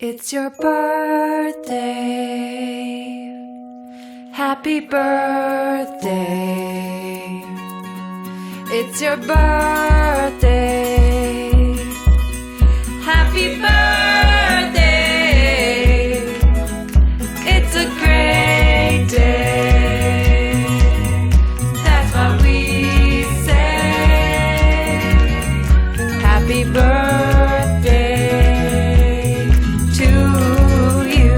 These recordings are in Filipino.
It's your birthday. Happy birthday. It's your birthday. Happy birthday. It's a great day. That's what we say. Happy birthday to you.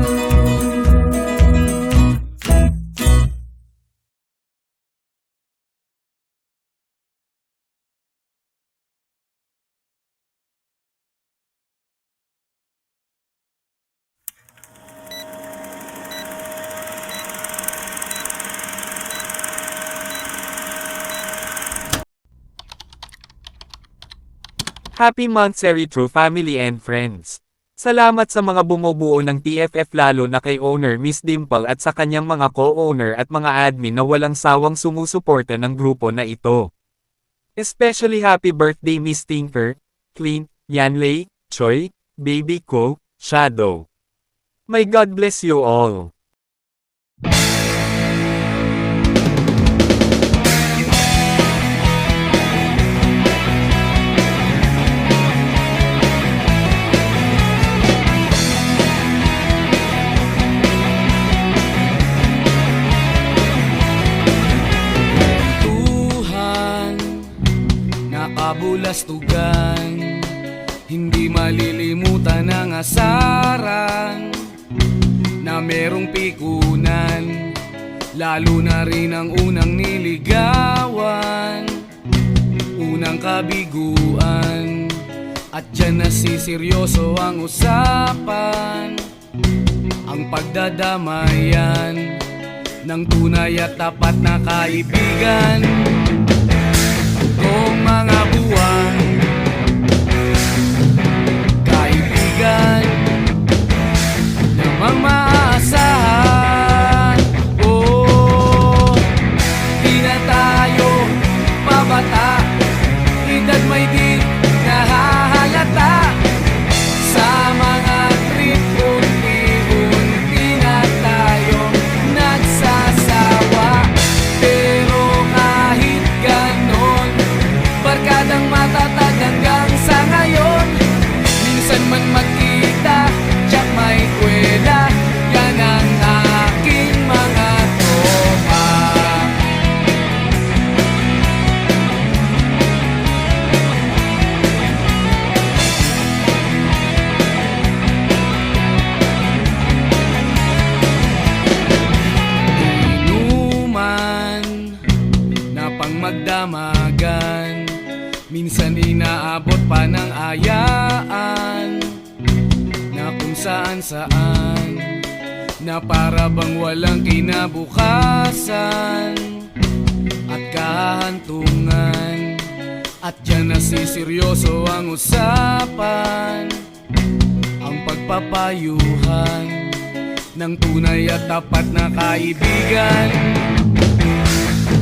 Happy Monthsary True Family and Friends! Salamat sa mga bumubuo ng TFF lalo na kay owner Miss Dimple at sa kanyang mga co-owner at mga admin na walang sawang sumusuporta ng grupo na ito. Especially happy birthday Miss Tinker, Clint, Yanlei, Choi, Baby Ko, Shadow. May God bless you all. Nakabulastugan, hindi malilimutan ang asaran na merong pikunan, lalo na rin ang unang niligawan, unang kabiguan, at dyan nasiseryoso ang usapan, ang pagdadamayan ng tunay at tapat na kaibigan. Kung mga buwan, kaibigan, namang maaasahan. Oh, di na tayo pabata, edad may di nahahalata. Sa mga trip, unti-unti na tayo nagsasawa. Pero kahit ganon, barkadang matatag hanggang sa ngayon. Minsan man magkita, tiyak may kwela, yan ang aking mga tropa. Inuman na pang magdamagan, minsan inaabot pa ng ayaan, na kung saan-saan, na para bang walang kinabukasan at kahantungan. At dyan nasiseryoso ang usapan, ang pagpapayuhan ng tunay at tapat na kaibigan.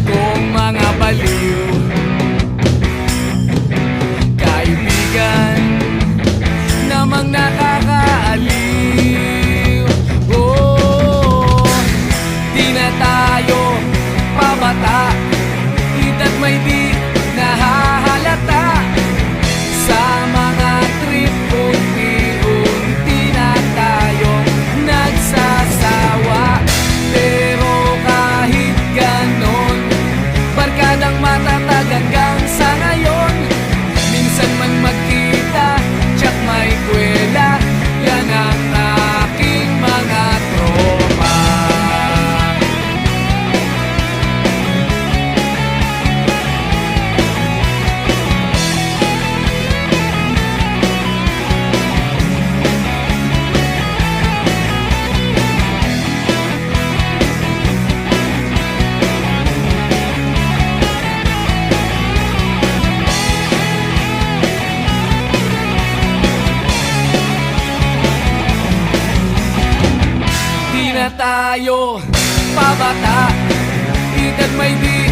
Kung mga baliw, kaibigan, namang nakakaaliw. Oh, di na tayo pabata, edad may di nahahalata. Sa mga trip, unti-unti na tayo nagsasawa. Pero kahit ganon, barkadang matatag hanggang sa ngayon. Minsan man magkita, tiyak may kwela, yan ang aking mga tropa. Di na tayo pabata, edad may di